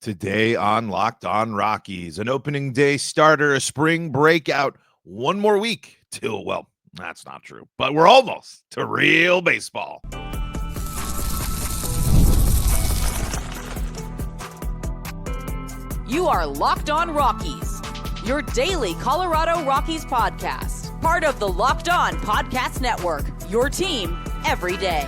Today on Locked On Rockies, an opening day starter, a spring breakout, one more week till, well, that's not true, but we're almost to real baseball. You are Locked On Rockies, your daily Colorado Rockies podcast, part of the Locked On Podcast Network, your team every day.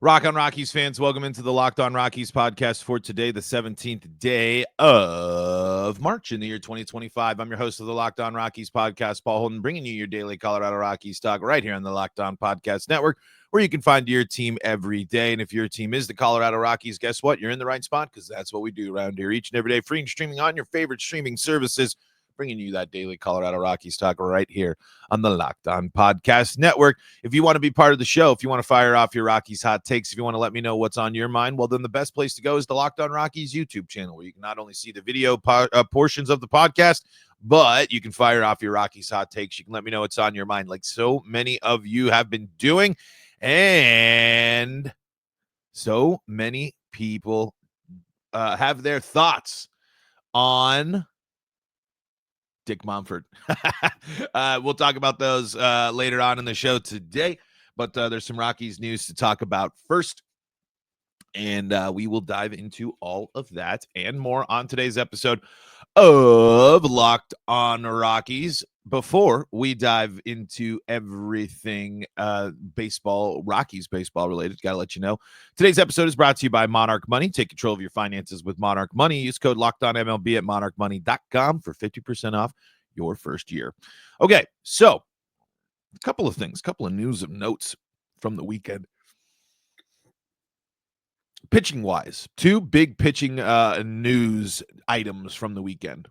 Rock on Rockies fans, welcome into the Locked On Rockies podcast for today, the 17th day of March in the year 2025. I'm your host of the Locked On Rockies podcast, Paul Holden, bringing you your daily Colorado Rockies talk right here on the Locked On Podcast Network, where you can find your team every day. And if your team is the Colorado Rockies, guess what? You're in the right spot, because that's what we do around here each and every day, free and streaming on your favorite streaming services, bringing you that daily Colorado Rockies talk right here on the Locked On Podcast Network. If you want to be part of the show, if you want to fire off your Rockies hot takes, if you want to let me know what's on your mind, well, then the best place to go is the Locked On Rockies YouTube channel, where you can not only see the video portions of the podcast, but you can fire off your Rockies hot takes. You can let me know what's on your mind, like so many of you have been doing, and so many people have their thoughts on Dick Monfort. We'll talk about those later on in the show today, but there's some Rockies news to talk about first, and we will dive into all of that and more on today's episode of Locked On Rockies. Before we dive into everything baseball, Rockies baseball related, gotta let you know, today's episode is brought to you by Monarch Money. Take control of your finances with Monarch Money. Use code LOCKEDONMLB at monarchmoney.com for 50% off your first year. Okay, so a couple of things, couple of news of notes from the weekend. Pitching wise, two big pitching news items from the weekend.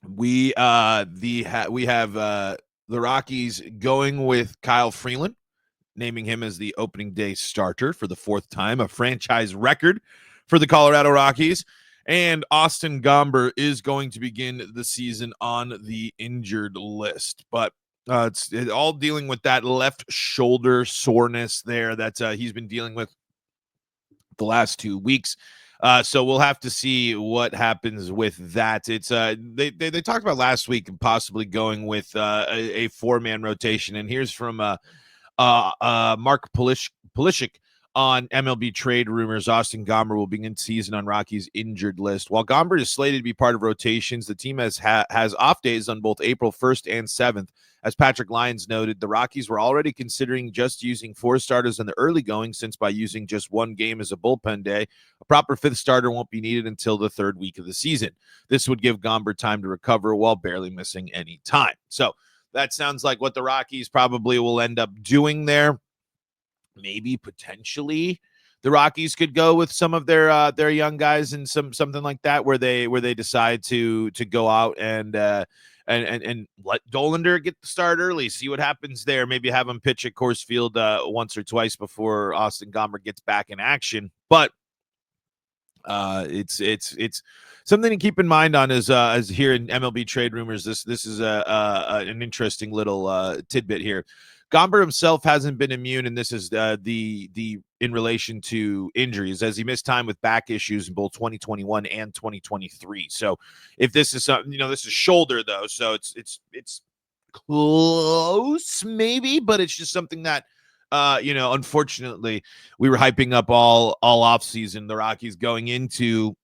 We have the Rockies going with Kyle Freeland, naming him as the opening day starter for the fourth time, a franchise record for the Colorado Rockies. And Austin Gomber is going to begin the season on the injured list, but it's all dealing with that left shoulder soreness there that he's been dealing with the last 2 weeks. So we'll have to see what happens with that. It's they talked about last week and possibly going with a four-man rotation. And here's from Mark Polishik on MLB Trade Rumors. Austin Gomber will begin season on Rockies injured list. While Gomber is slated to be part of rotations, the team has off days on both April 1st and 7th. As Patrick Lyons noted, the Rockies were already considering just using four starters in the early going, since by using just one game as a bullpen day, a proper fifth starter won't be needed until the third week of the season. This would give Gomber time to recover while barely missing any time. So that sounds like what the Rockies probably will end up doing there. Maybe potentially the Rockies could go with some of their young guys and something like that, where they decide to go out and let Dollander get the start early, see what happens there. Maybe have him pitch at Coors Field once or twice before Austin Gomber gets back in action. But it's something to keep in mind on as here in MLB Trade Rumors. This is an interesting little tidbit here. Gomber himself hasn't been immune, and this is the in relation to injuries, as he missed time with back issues in both 2021 and 2023. So if this is something, this is shoulder though, so it's close maybe, but it's just something that unfortunately we were hyping up all off season, the Rockies going into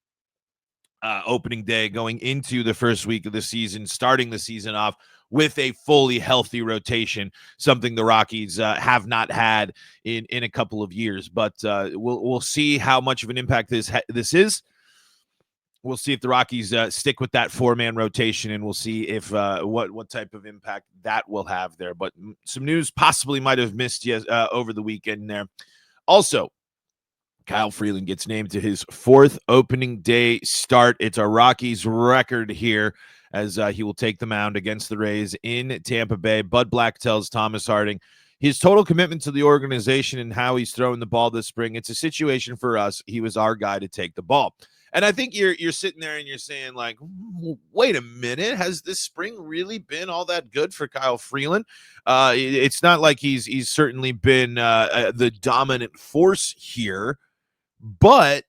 opening day, going into the first week of the season, starting the season off with a fully healthy rotation, something the Rockies have not had in a couple of years. But we'll see how much of an impact this is. We'll see if the Rockies stick with that four-man rotation, and we'll see if what type of impact that will have there. But some news possibly might have missed over the weekend there. Also, Kyle Freeland gets named to his fourth opening day start. It's a Rockies record here, as he will take the mound against the Rays in Tampa Bay. Bud Black tells Thomas Harding his total commitment to the organization and how he's throwing the ball this spring. It's a situation for us. He was our guy to take the ball. And I think you're sitting there and you're saying, like, wait a minute, has this spring really been all that good for Kyle Freeland? It's not like he's certainly been the dominant force here, but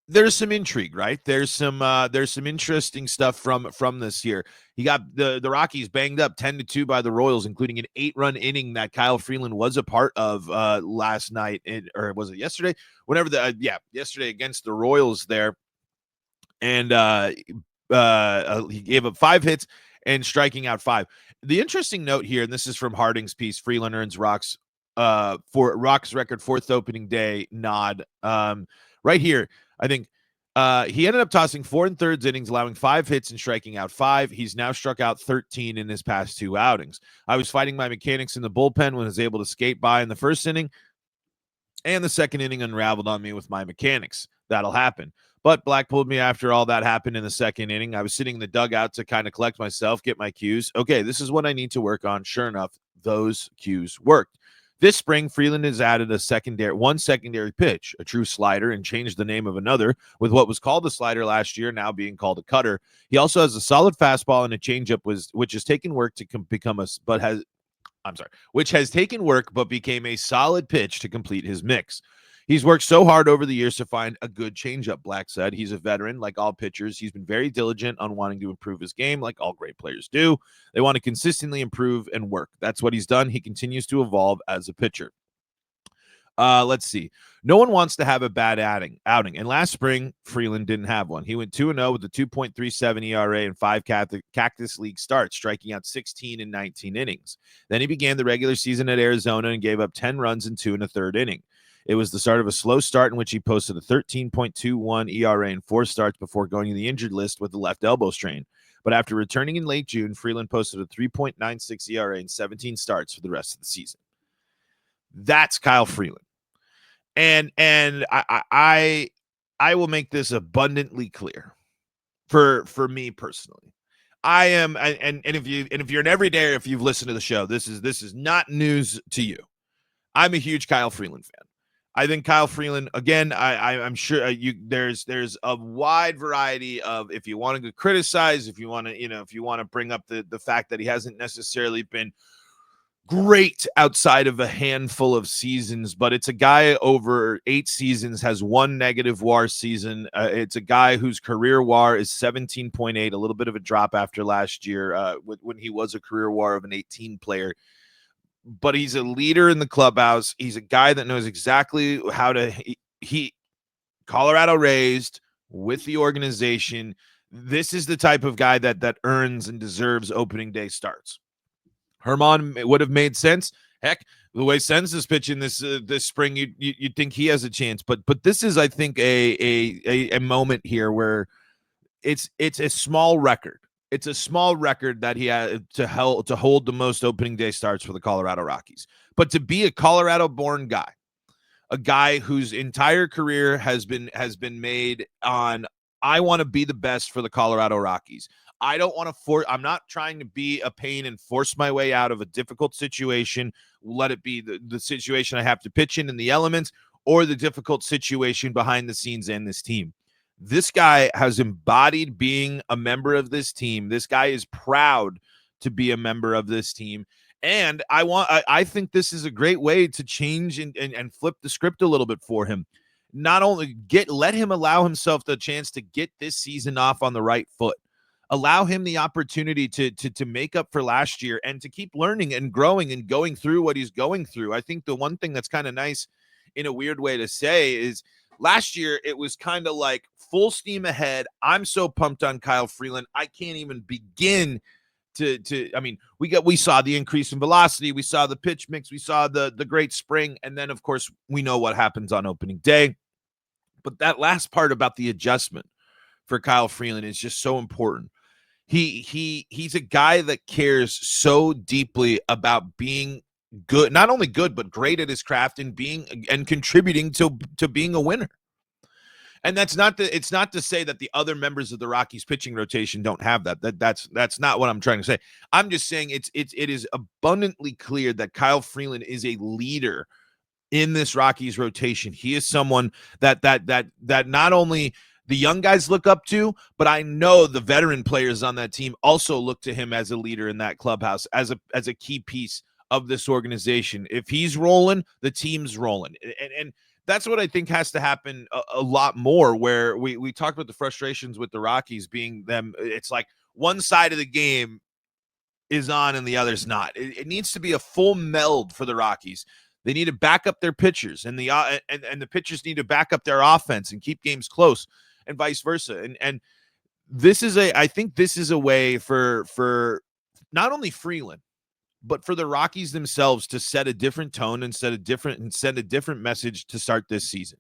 there's some intrigue, right? There's some interesting stuff from this here. He got the Rockies banged up 10-2 by the Royals, including an 8-run inning that Kyle Freeland was a part of last night, or was it yesterday? Whenever yesterday against the Royals there, and he gave up 5 hits and striking out 5. The interesting note here, and this is from Harding's piece, Freeland earns Rock's record 4th opening day nod. Right here, I think he ended up tossing 4 1/3 innings, allowing 5 hits and striking out 5. He's now struck out 13 in his past 2 outings. I was fighting my mechanics in the bullpen when I was able to skate by in the first inning, and the second inning unraveled on me with my mechanics. That'll happen. But Black pulled me after all that happened in the second inning. I was sitting in the dugout to kind of collect myself, get my cues. Okay, this is what I need to work on. Sure enough, those cues worked. This spring, Freeland has added one secondary pitch, a true slider, and changed the name of another, with what was called a slider last year now being called a cutter. He also has a solid fastball and a changeup, which has taken work to which has taken work but became a solid pitch to complete his mix. He's worked so hard over the years to find a good changeup, Black said. He's a veteran, like all pitchers. He's been very diligent on wanting to improve his game, like all great players do. They want to consistently improve and work. That's what he's done. He continues to evolve as a pitcher. Let's see. No one wants to have a bad outing. And last spring, Freeland didn't have one. He went 2-0 with a 2.37 ERA and 5 Cactus League starts, striking out 16 in 19 innings. Then he began the regular season at Arizona and gave up 10 runs in 2 1/3 inning. It was the start of a slow start in which he posted a 13.21 ERA in 4 starts before going to the injured list with the left elbow strain. But after returning in late June, Freeland posted a 3.96 ERA in 17 starts for the rest of the season. That's Kyle Freeland. And I will make this abundantly clear for me personally. I am, and if you're an everyday, if you've listened to the show, this is not news to you. I'm a huge Kyle Freeland fan. I think Kyle Freeland, again, I'm sure there's a wide variety of, if you want to criticize, if you want to bring up the fact that he hasn't necessarily been great outside of a handful of seasons, but it's a guy over 8 seasons has 1 negative WAR season. It's a guy whose career WAR is 17.8, a little bit of a drop after last year when he was a career WAR of an 18 player. But he's a leader in the clubhouse. He's a guy that knows exactly how to he Colorado raised with the organization. This is the type of guy that earns and deserves opening day starts. Herman would have made sense. Heck, the way Sens is pitching this spring, you'd think he has a chance. But this is, I think, a moment here where it's a small record. It's a small record that he had to hold the most opening day starts for the Colorado Rockies. But to be a Colorado-born guy, a guy whose entire career has been made on, I want to be the best for the Colorado Rockies. I don't want to I'm not trying to be a pain and force my way out of a difficult situation. Let it be the situation I have to pitch in the elements, or the difficult situation behind the scenes in this team. This guy has embodied being a member of this team. This guy is proud to be a member of this team. And I think this is a great way to change and flip the script a little bit for him. Not only let him allow himself the chance to get this season off on the right foot. Allow him the opportunity to make up for last year and to keep learning and growing and going through what he's going through. I think the one thing that's kind of nice in a weird way to say is last year it was kind of like full steam ahead. I'm so pumped on Kyle Freeland. I can't even begin I mean, we saw the increase in velocity. We saw the pitch mix. We saw the great spring. And then, of course, we know what happens on opening day. But that last part about the adjustment for Kyle Freeland is just so important. He's a guy that cares so deeply about being good, not only good, but great at his craft and contributing to being a winner. And it's not to say that the other members of the Rockies pitching rotation don't have that. That's not what I'm trying to say. I'm just saying it is abundantly clear that Kyle Freeland is a leader in this Rockies rotation. He is someone that not only the young guys look up to, but I know the veteran players on that team also look to him as a leader in that clubhouse, as a key piece of this organization. If he's rolling, the team's rolling. And that's what I think has to happen a lot more, where we talked about the frustrations with the Rockies being them. It's like one side of the game is on and the other's not. It needs to be a full meld for the Rockies. They need to back up their pitchers, and the pitchers need to back up their offense and keep games close, and vice versa. And I think this is a way for not only Freeland, but for the Rockies themselves to set a different tone and send a different message to start this season.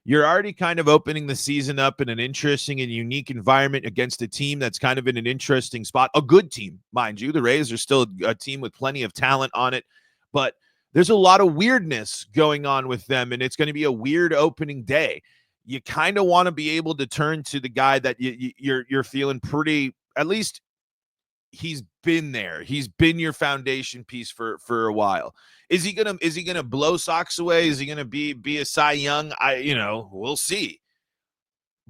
You're already kind of opening the season up in an interesting and unique environment against a team that's kind of in an interesting spot. A good team, mind you. The Rays are still a team with plenty of talent on it, but there's a lot of weirdness going on with them, and it's going to be a weird opening day. You kind of want to be able to turn to the guy that you're feeling pretty, at least he's been there. He's been your foundation piece for a while. Is he gonna blow socks away? Is he gonna be a Cy Young? We'll see.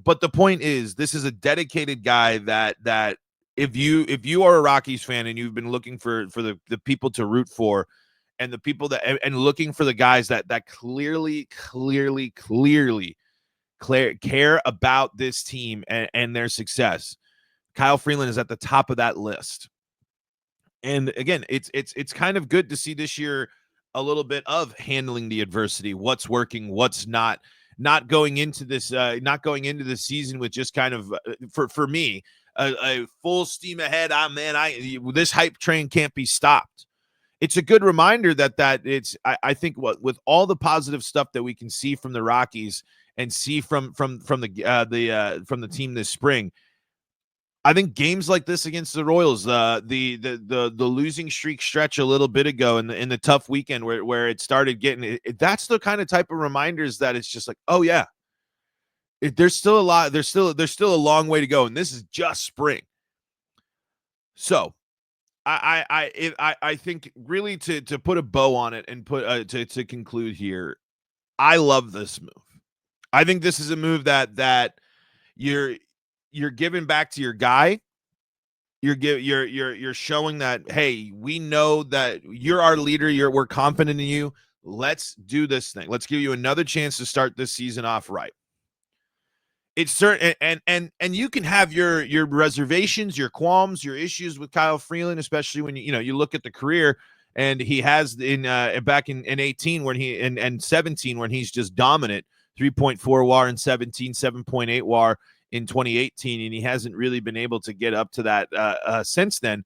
But the point is, this is a dedicated guy that if you are a Rockies fan and you've been looking for the people to root for, and the people and looking for the guys that clearly care about this team and their success, Kyle Freeland is at the top of that list. And again, it's kind of good to see this year a little bit of handling the adversity, what's working, what's not going into this season with just kind of for me a full steam ahead. This hype train can't be stopped. It's a good reminder that I think with all the positive stuff that we can see from the Rockies and see from the team this spring. I think games like this against the Royals, the losing streak stretch a little bit ago in the tough weekend where it started getting that's the kind of type of reminders that it's just like, oh yeah, there's still a lot, there's still a long way to go, and this is just spring. So I think really to put a bow on it and put to conclude here, I love this move. I think this is a move that you're giving back to your guy. You're showing that, hey, we know that you're our leader. We're confident in you. Let's do this thing. Let's give you another chance to start this season off right. It's certain, and you can have your reservations, your qualms, your issues with Kyle Freeland, especially when you look at the career, and he has back in 18 when he and 17 when he's just dominant, 3.4 WAR in 17, 7.8 WAR in 2018, and he hasn't really been able to get up to that since then.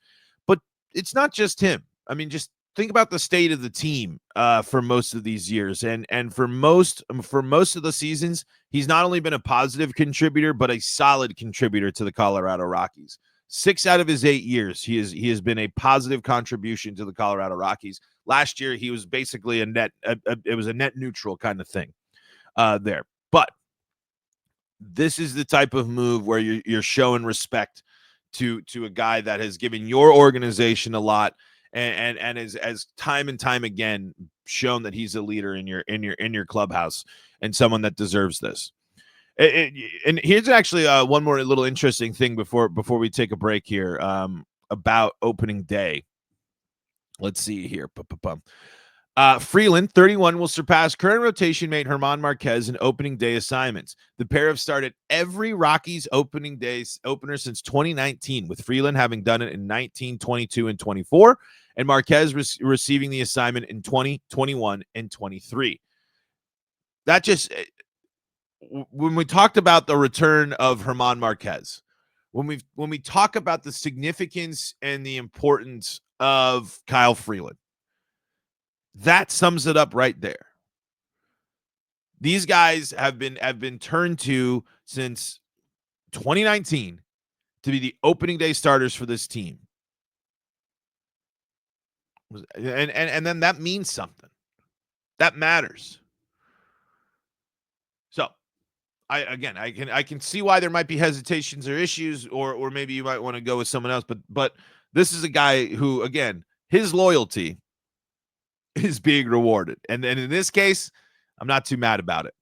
But it's not just him. I mean, just think about the state of the team for most of these years, and for most of the seasons, he's not only been a positive contributor, but a solid contributor to the Colorado Rockies. 6 out of his 8 years, he has been a positive contribution to the Colorado Rockies. Last year, he was basically it was a net neutral kind of thing there. But this is the type of move where you're showing respect to a guy that has given your organization a lot, and as time and time again shown that he's a leader in your clubhouse and someone that deserves this. And here's actually one more little interesting thing before we take a break here about opening day. Let's see here. Freeland, 31, will surpass current rotation mate German Marquez in opening day assignments. The pair have started every Rockies opener since 2019, with Freeland having done it in 19, 22, and 24, and Marquez receiving the assignment in 20, 21, and 23. That just, when we talked about the return of German Marquez, when we talk about the significance and the importance of Kyle Freeland, that sums it up right there. These guys have been turned to since 2019 to be the opening day starters for this team. And then that means something. That matters. So I can see why there might be hesitations or issues, or maybe you might want to go with someone else, but this is a guy who, again, his loyalty is being rewarded. And in this case, I'm not too mad about it.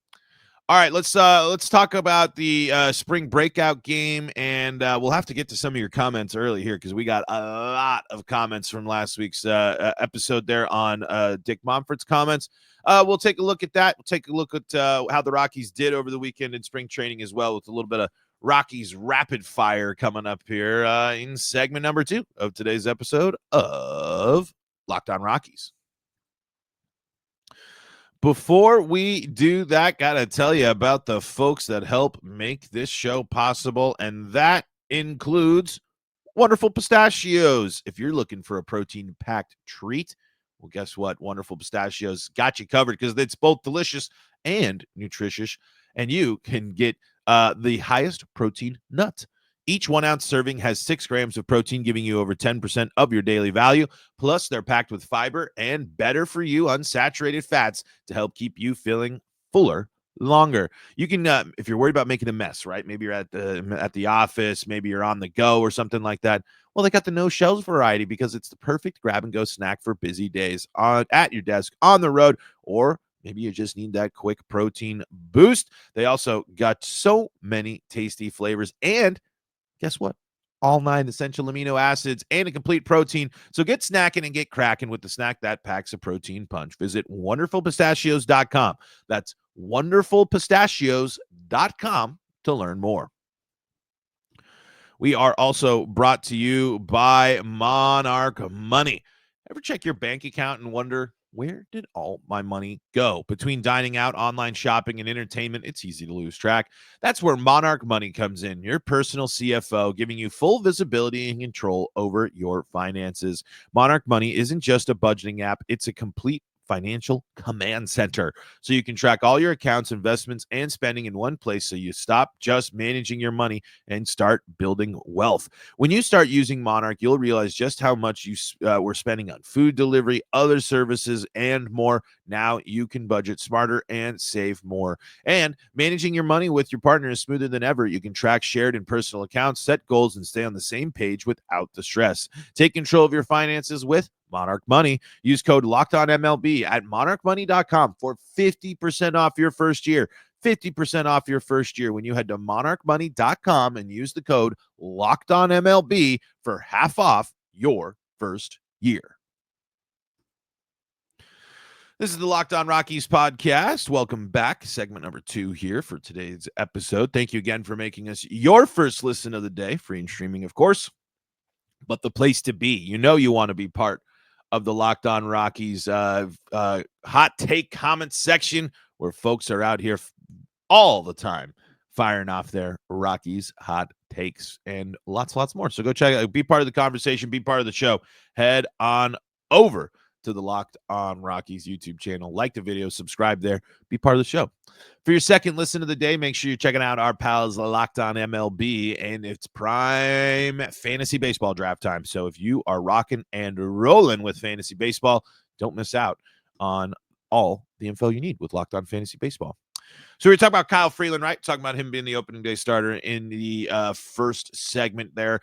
All right, let's talk about the spring breakout game, and we'll have to get to some of your comments early here because we got a lot of comments from last week's episode there on Dick Monfort's comments. We'll take a look at that. We'll take a look at how the Rockies did over the weekend in spring training as well, with a little bit of Rockies rapid fire coming up here in segment number 2 of today's episode of Locked On Rockies. Before we do that, gotta tell you about the folks that help make this show possible, and that includes Wonderful Pistachios. If you're looking for a protein-packed treat, well, guess what? Wonderful Pistachios got you covered because it's both delicious and nutritious, and you can get the highest protein nut. Each 1 ounce serving has 6 grams of protein, giving you over 10% of your daily value. Plus, they're packed with fiber and better for you unsaturated fats to help keep you feeling fuller longer. You can, if you're worried about making a mess, right? Maybe you're at the office, maybe you're on the go or something like that. Well, they got the no shells variety because it's the perfect grab and go snack for busy days at your desk, on the road, or maybe you just need that quick protein boost. They also got so many tasty flavors, and guess what? All 9 essential amino acids and a complete protein. So get snacking and get cracking with the snack that packs a protein punch. Visit wonderfulpistachios.com. That's wonderfulpistachios.com to learn more. We are also brought to you by Monarch Money. Ever check your bank account and wonder, where did all my money go? Between dining out, online shopping, and entertainment, it's easy to lose track. That's where Monarch Money comes in, your personal CFO, giving you full visibility and control over your finances. Monarch Money isn't just a budgeting app, it's a complete financial command center. So you can track all your accounts, investments, and spending in one place so you stop just managing your money and start building wealth. When you start using Monarch, you'll realize just how much you were spending on food delivery, other services, and more. Now you can budget smarter and save more. And managing your money with your partner is smoother than ever. You can track shared and personal accounts, set goals, and stay on the same page without the stress. Take control of your finances with Monarch Money. Use code LOCKEDONMLB at monarchmoney.com for 50% off your first year. 50% off your first year when you head to monarchmoney.com and use the code LOCKEDONMLB for half off your first year. This is the Locked On Rockies podcast. Welcome back. Segment number 2 here for today's episode. Thank you again for making us your first listen of the day. Free and streaming, of course, but the place to be. You know you want to be part of the Locked On Rockies hot take comment section where folks are out here all the time firing off their Rockies hot takes and lots more. So go check it out. Be part of the conversation. Be part of the show. Head on over to the Locked On Rockies YouTube channel. Like the video, subscribe there, be part of the show. For your second listen of the day, make sure you're checking out our pals Locked On MLB, and it's prime fantasy baseball draft time. So if you are rocking and rolling with fantasy baseball, don't miss out on all the info you need with Locked On Fantasy Baseball. So we're talking about Kyle Freeland, right? Talking about him being the opening day starter in the first segment there.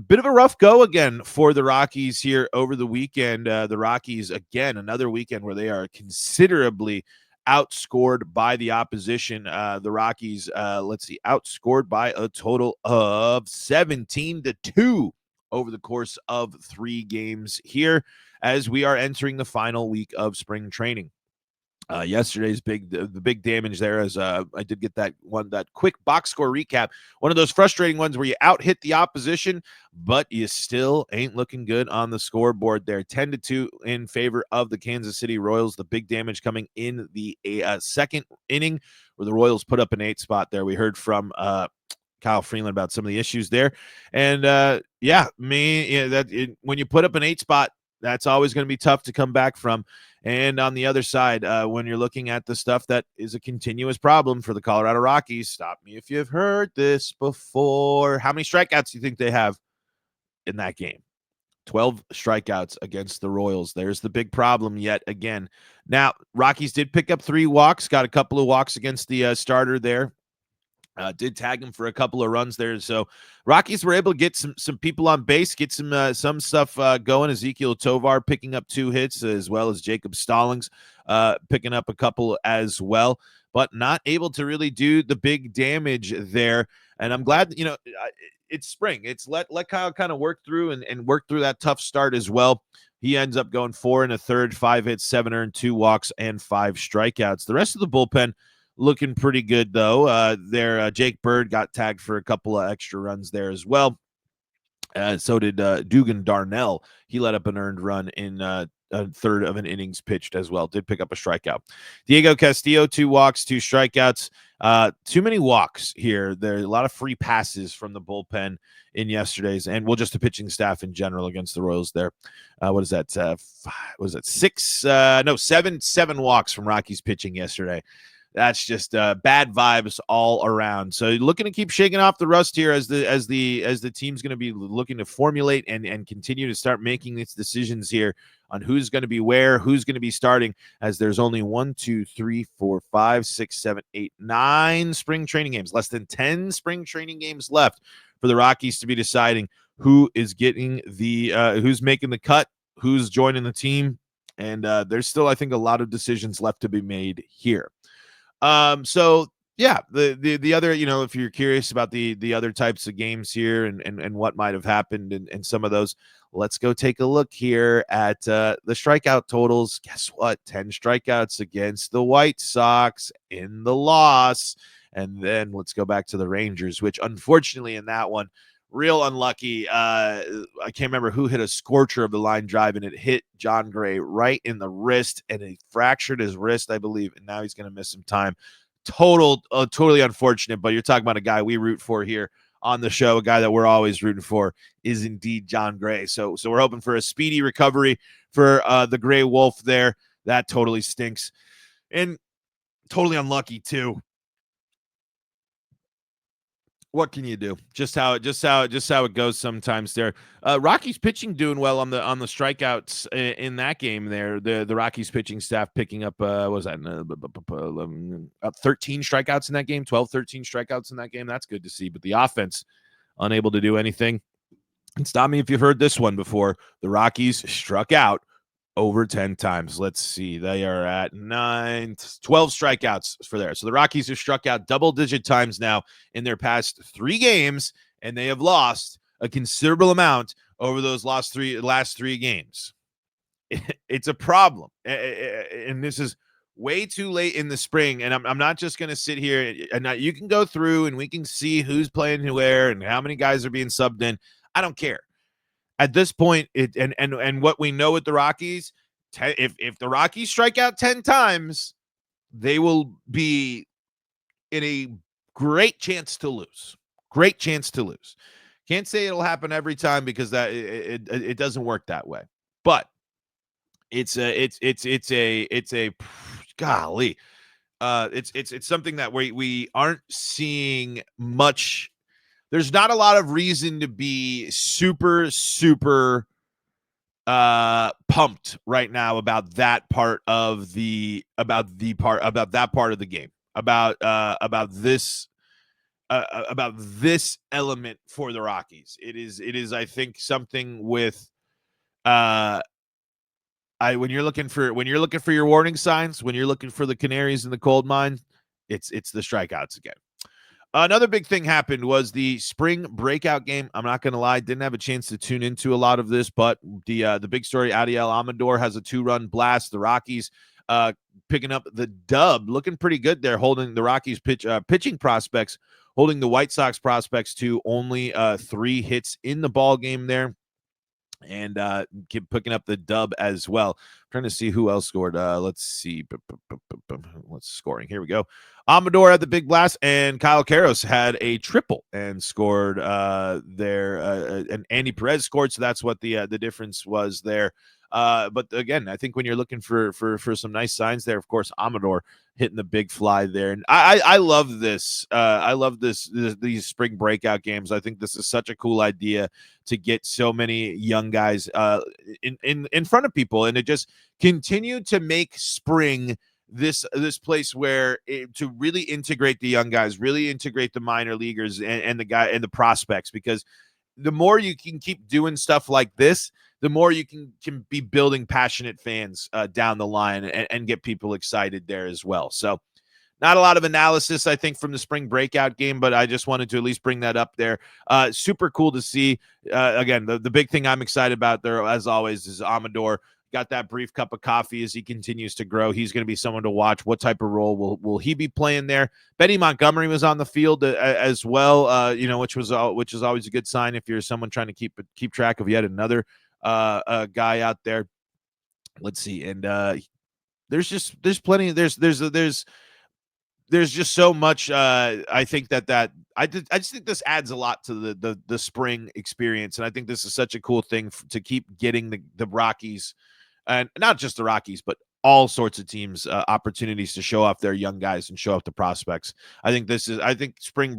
Bit of a rough go again for the Rockies here over the weekend. The Rockies, again, another weekend where they are considerably outscored by the opposition. The Rockies, outscored by a total of 17-2 over the course of 3 games here as we are entering the final week of spring training. Yesterday's the big damage there as I did get that quick box score recap. One of those frustrating ones where you out hit the opposition, but you still ain't looking good on the scoreboard there. 10-2 in favor of the Kansas City Royals. The big damage coming in the second inning where the Royals put up an 8 spot there. We heard from Kyle Freeland about some of the issues there. And when you put up an 8 spot, that's always going to be tough to come back from. And on the other side, when you're looking at the stuff that is a continuous problem for the Colorado Rockies, stop me if you've heard this before. How many strikeouts do you think they have in that game? 12 strikeouts against the Royals. There's the big problem yet again. Now, Rockies did pick up 3 walks, got a couple of walks against the starter there. Did tag him for a couple of runs there. So Rockies were able to get some people on base, get some stuff going. Ezekiel Tovar picking up 2 hits, as well as Jacob Stallings picking up a couple as well. but not able to really do the big damage there. And I'm glad, it's spring. It's let Kyle kind of work through and work through that tough start as well. He ends up going 4 1/3, 5 hits, 7 earned, 2 walks, and 5 strikeouts. The rest of the bullpen looking pretty good, though. Jake Bird got tagged for a couple of extra runs there as well. So did Dugan Darnell. He let up an earned run in a third of an innings pitched as well. Did pick up a strikeout. Diego Castillo, 2 walks, 2 strikeouts. Too many walks here. There are a lot of free passes from the bullpen in yesterday's, and just the pitching staff in general against the Royals there. What is that? Was that 6? No, 7 walks from Rockies pitching yesterday. That's just bad vibes all around. So looking to keep shaking off the rust here as the team's going to be looking to formulate and continue to start making its decisions here on who's going to be where, who's going to be starting, as there's only 1, 2, 3, 4, 5, 6, 7, 8, 9 spring training games, less than 10 spring training games left for the Rockies to be deciding who is getting who's making the cut, who's joining the team. And there's still, I think, a lot of decisions left to be made here. So yeah, the other, if you're curious about the other types of games here and what might have happened and some of those, let's go take a look here at the strikeout totals. Guess what? 10 strikeouts against the White Sox in the loss. And then let's go back to the Rangers, which unfortunately in that one, real unlucky. I can't remember who hit a scorcher of the line drive, and it hit John Gray right in the wrist, and he fractured his wrist, I believe, and now he's going to miss some time. Totally unfortunate, but you're talking about a guy we root for here on the show, a guy that we're always rooting for is indeed John Gray. So we're hoping for a speedy recovery for the Gray Wolf there. That totally stinks. And totally unlucky too. What can you do? Just how it goes sometimes there. Rockies pitching doing well on the strikeouts in that game there. The Rockies pitching staff picking up what was that? 13 strikeouts in that game, 12, 13 strikeouts in that game. That's good to see. But the offense unable to do anything. And stop me if you've heard this one before. The Rockies struck out over 10 times. Let's see. They are at 12 strikeouts for there. So the Rockies have struck out double-digit times now in their past 3 games, and they have lost a considerable amount over those last three games. It's a problem. And this is way too late in the spring, and I'm not just going to sit here. And you can go through, and we can see who's playing where and how many guys are being subbed in. I don't care. At this point, and what we know with the Rockies, if the Rockies strike out 10 times, they will be in a great chance to lose. Great chance to lose. Can't say it'll happen every time because that it doesn't work that way. But it's something that we aren't seeing much. There's not a lot of reason to be super pumped right now about that part of the game, about this element for the Rockies. It is I think something with when you're looking for your warning signs, when you're looking for the canaries in the coal mine, it's the strikeouts again. Another big thing happened was the spring breakout game. I'm not going to lie, didn't have a chance to tune into a lot of this, but the big story, Adiel Amador has a 2-run blast. The Rockies picking up the dub, looking pretty good there, holding the Rockies pitching prospects, holding the White Sox prospects to only 3 hits in the ball game there. And keep picking up the dub as well. I'm trying to see who else scored. Let's see. What's scoring? Here we go. Amador had the big blast, and Kyle Karros had a triple and scored there. And Andy Perez scored, so that's what the difference was there. But again, I think when you're looking for some nice signs there, of course, Amador hitting the big fly there. And I love this. I love these spring breakout games. I think this is such a cool idea to get so many young guys in front of people, and to just continue to make spring this place where to really integrate the young guys, really integrate the minor leaguers and the prospects, because the more you can keep doing stuff like this, the more you can be building passionate fans down the line and get people excited there as well. So Not a lot of analysis, I think, from the spring breakout game, but I just wanted to at least bring that up there. Super cool to see. Again, the big thing I'm excited about there, as always, is Amador. Got that brief cup of coffee as he continues to grow. He's going to be someone to watch. What type of role will he be playing there? Benny Montgomery was on the field as well, which is always a good sign if you're someone trying to keep track of yet another guy out there. Let's see, and there's just so much. I think I just think this adds a lot to the spring experience, and I think this is such a cool thing to keep getting the Rockies, and not just the Rockies, but all sorts of teams opportunities to show off their young guys and show off the prospects. I think spring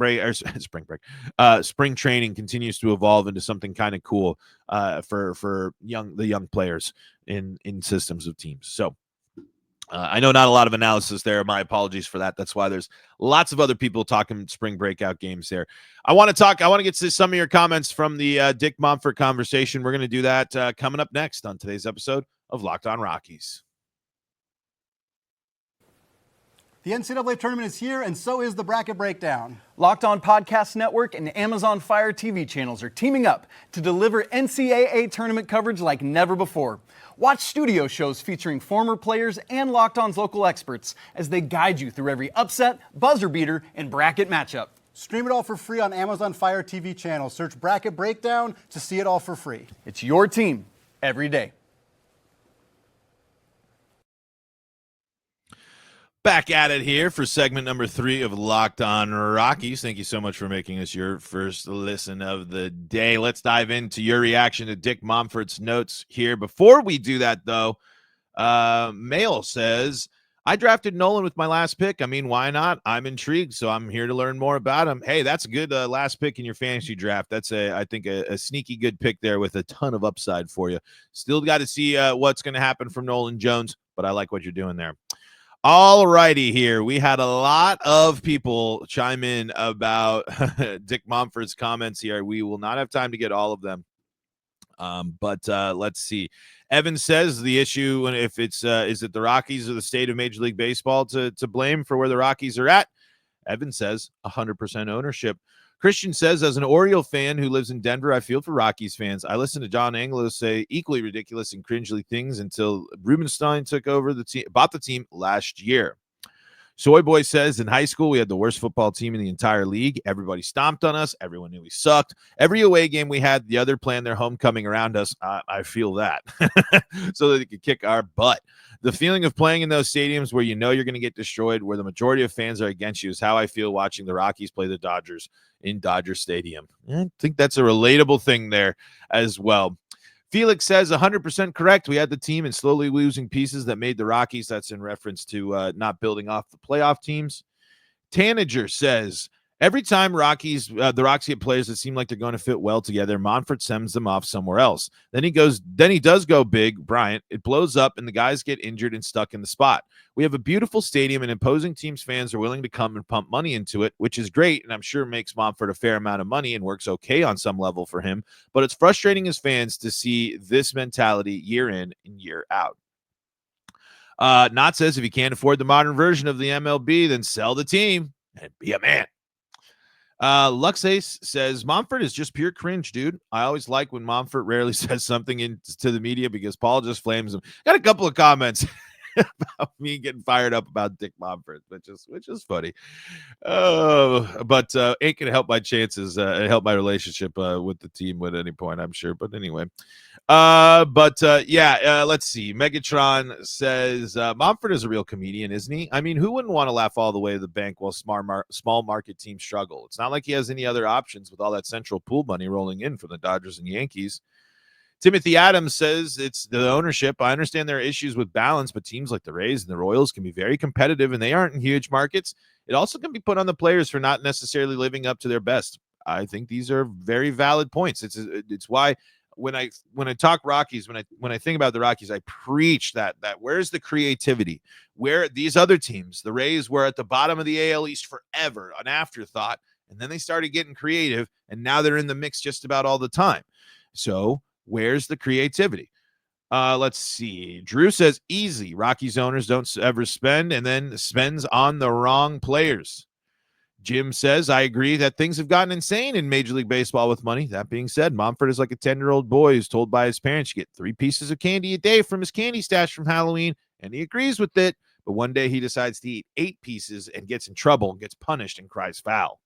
training continues to evolve into something kind of cool for the young players in systems of teams. So. I know not a lot of analysis there. My apologies for that. That's why there's lots of other people talking spring breakout games there. I want to get to some of your comments from the Dick Monfort conversation. We're going to do that coming up next on today's episode of Locked On Rockies. The NCAA tournament is here, and so is the Bracket Breakdown. Locked On Podcast Network and Amazon Fire TV channels are teaming up to deliver NCAA tournament coverage like never before. Watch studio shows featuring former players and Locked On's local experts as they guide you through every upset, buzzer beater, and bracket matchup. Stream it all for free on Amazon Fire TV channel. Search Bracket Breakdown to see it all for free. It's your team every day. Back at it here for segment number 3 of Locked On Rockies. Thank you so much for making us your first listen of the day. Let's dive into your reaction to Dick Monfort's notes here. Before we do that, though, Mail says, I drafted Nolan with my last pick. I mean, why not? I'm intrigued, so I'm here to learn more about him. Hey, that's a good last pick in your fantasy draft. That's, I think, a sneaky good pick there with a ton of upside for you. Still got to see what's going to happen from Nolan Jones, but I like what you're doing there. All righty here. We had a lot of people chime in about Dick Monfort's comments here. We will not have time to get all of them. But let's see. Evan says the issue, if it's is it the Rockies or the state of Major League Baseball to blame for where the Rockies are at? Evan says 100% ownership. Christian says, as an Oriole fan who lives in Denver, I feel for Rockies fans. I listened to John Anglo say equally ridiculous and cringely things until Rubenstein took over bought the team last year. Soy Boy says, in high school, we had the worst football team in the entire league. Everybody stomped on us. Everyone knew we sucked. Every away game we had, the other planned their homecoming around us. I feel that. So that they could kick our butt. The feeling of playing in those stadiums where you know you're going to get destroyed, where the majority of fans are against you, is how I feel watching the Rockies play the Dodgers in Dodger Stadium. I think that's a relatable thing there as well. Felix says 100% correct. We had the team and slowly losing pieces that made the Rockies. That's in reference to not building off the playoff teams. Tanager says, every time the Rockies get players that seem like they're going to fit well together, Monfort sends them off somewhere else. Then he does go big, Bryant. It blows up and the guys get injured and stuck in the spot. We have a beautiful stadium and opposing teams' fans are willing to come and pump money into it, which is great, and I'm sure makes Monfort a fair amount of money and works okay on some level for him. But it's frustrating as fans to see this mentality year in and year out. Knott says, if you can't afford the modern version of the MLB, then sell the team and be a man. Luxace says, Monfort is just pure cringe, dude. I always like when Monfort rarely says something to the media because Paul just flames him. Got a couple of comments about me getting fired up about Dick Monfort, which is funny. But ain't gonna help my chances, help my relationship with the team at any point, I'm sure. But anyway, let's see. Megatron says Monfort is a real comedian, isn't he? I mean, who wouldn't want to laugh all the way to the bank while small market teams struggle? It's not like he has any other options with all that central pool money rolling in from the Dodgers and Yankees. Timothy Adams says it's the ownership. I understand there are issues with balance, but teams like the Rays and the Royals can be very competitive, and they aren't in huge markets. It also can be put on the players for not necessarily living up to their best. I think these are very valid points. It's why when I talk Rockies, when I think about the Rockies, I preach that where's the creativity? Where these other teams, the Rays, were at the bottom of the AL East forever, an afterthought, and then they started getting creative, and now they're in the mix just about all the time. So where's the creativity? Let's see. Drew says easy. Rockies owners don't ever spend and then spends on the wrong players. Jim says, I agree that things have gotten insane in Major League Baseball with money. That being said, Monfort is like a 10-year-old boy who's told by his parents to get 3 pieces of candy a day from his candy stash from Halloween, and he agrees with it. But one day he decides to eat 8 pieces and gets in trouble and gets punished and cries foul.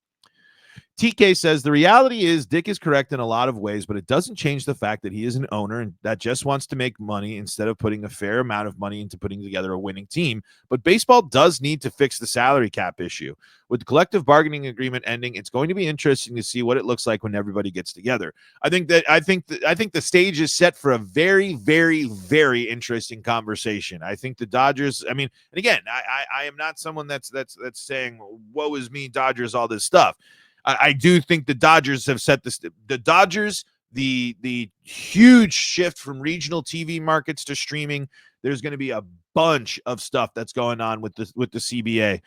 TK says the reality is Dick is correct in a lot of ways, but it doesn't change the fact that he is an owner and that just wants to make money instead of putting a fair amount of money into putting together a winning team. But baseball does need to fix the salary cap issue. With the collective bargaining agreement ending, it's going to be interesting to see what it looks like when everybody gets together. I think the stage is set for a very, very, very interesting conversation. I think the Dodgers, I mean, and again, I am not someone that's saying, woe is me, Dodgers, all this stuff. I do think the Dodgers have set this. The Dodgers, the huge shift from regional TV markets to streaming. There's going to be a bunch of stuff that's going on with the CBA.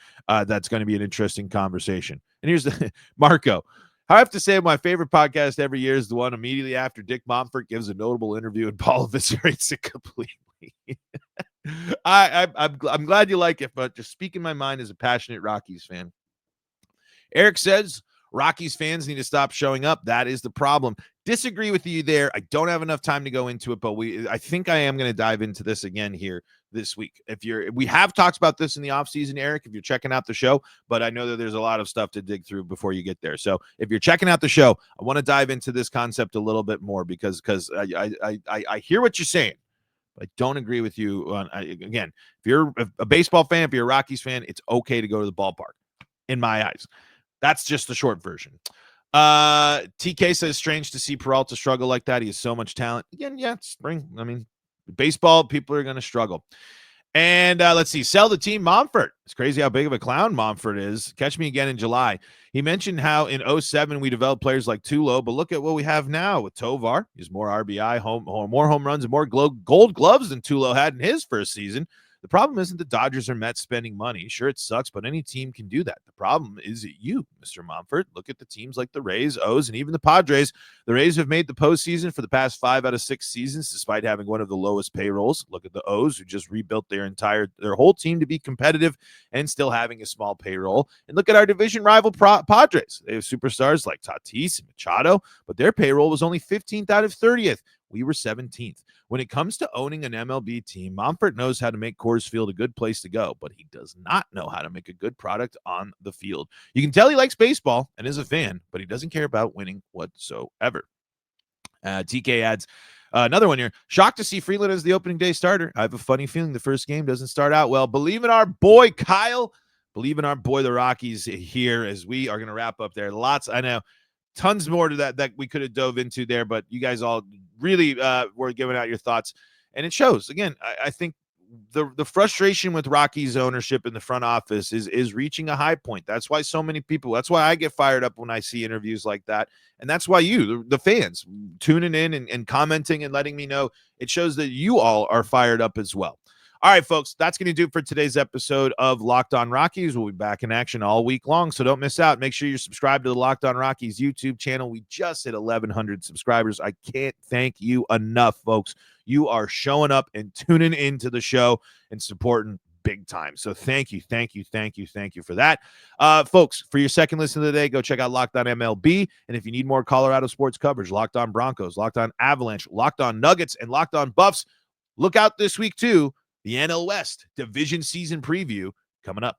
That's going to be an interesting conversation. And here's the Marco. I have to say, my favorite podcast every year is the one immediately after Dick Monfort gives a notable interview and Paul eviscerates it completely. I'm glad you like it, but just speaking my mind as a passionate Rockies fan. Eric says, Rockies fans need to stop showing up. That is the problem. Disagree with you there. I don't have enough time to go into it, but I think I am going to dive into this again here this week. We have talked about this in the offseason, Eric, if you're checking out the show, but I know that there's a lot of stuff to dig through before you get there. So if you're checking out the show, I want to dive into this concept a little bit more because I hear what you're saying. I don't agree with you. Again, if you're a baseball fan, if you're a Rockies fan, it's okay to go to the ballpark, in my eyes. That's just the short version. TK says, strange to see Peralta struggle like that. He has so much talent. Again, yeah, spring. I mean, baseball, people are going to struggle. And let's see. Sell the team, Monfort. It's crazy how big of a clown Monfort is. Catch me again in July. He mentioned how in 2007 we developed players like Tulo, but look at what we have now with Tovar. He's more RBI, more home runs, and more gold gloves than Tulo had in his first season. The problem isn't the Dodgers or Mets spending money. Sure, it sucks, but any team can do that. The problem is you, Mr. Monfort. Look at the teams like the Rays, O's, and even the Padres. The Rays have made the postseason for the past 5 out of 6 seasons, despite having one of the lowest payrolls. Look at the O's, who just rebuilt their whole team to be competitive and still having a small payroll. And look at our division rival Padres. They have superstars like Tatis and Machado, but their payroll was only 15th out of 30th. We were 17th. When it comes to owning an MLB team, Monfort knows how to make Coors Field a good place to go, but he does not know how to make a good product on the field. You can tell he likes baseball and is a fan, but he doesn't care about winning whatsoever. TK adds, another one here. Shocked to see Freeland as the opening day starter. I have a funny feeling the first game doesn't start out well. Believe in our boy, Kyle. Believe in our boy, the Rockies, here as we are going to wrap up there. I know. Tons more to that we could have dove into there, but you guys all really were giving out your thoughts, and it shows. Again, I think the frustration with Rockies ownership in the front office is reaching a high point. That's why so many people. That's why I get fired up when I see interviews like that, and that's why you, the fans, tuning in and commenting and letting me know. It shows that you all are fired up as well. All right, folks, that's going to do it for today's episode of Locked On Rockies. We'll be back in action all week long, so don't miss out. Make sure you're subscribed to the Locked On Rockies YouTube channel. We just hit 1,100 subscribers. I can't thank you enough, folks. You are showing up and tuning into the show and supporting big time. So thank you for that. Folks, for your second listen of the day, go check out Locked On MLB. And if you need more Colorado sports coverage, Locked On Broncos, Locked On Avalanche, Locked On Nuggets, and Locked On Buffs, look out this week, too. The NL West Division Season Preview coming up.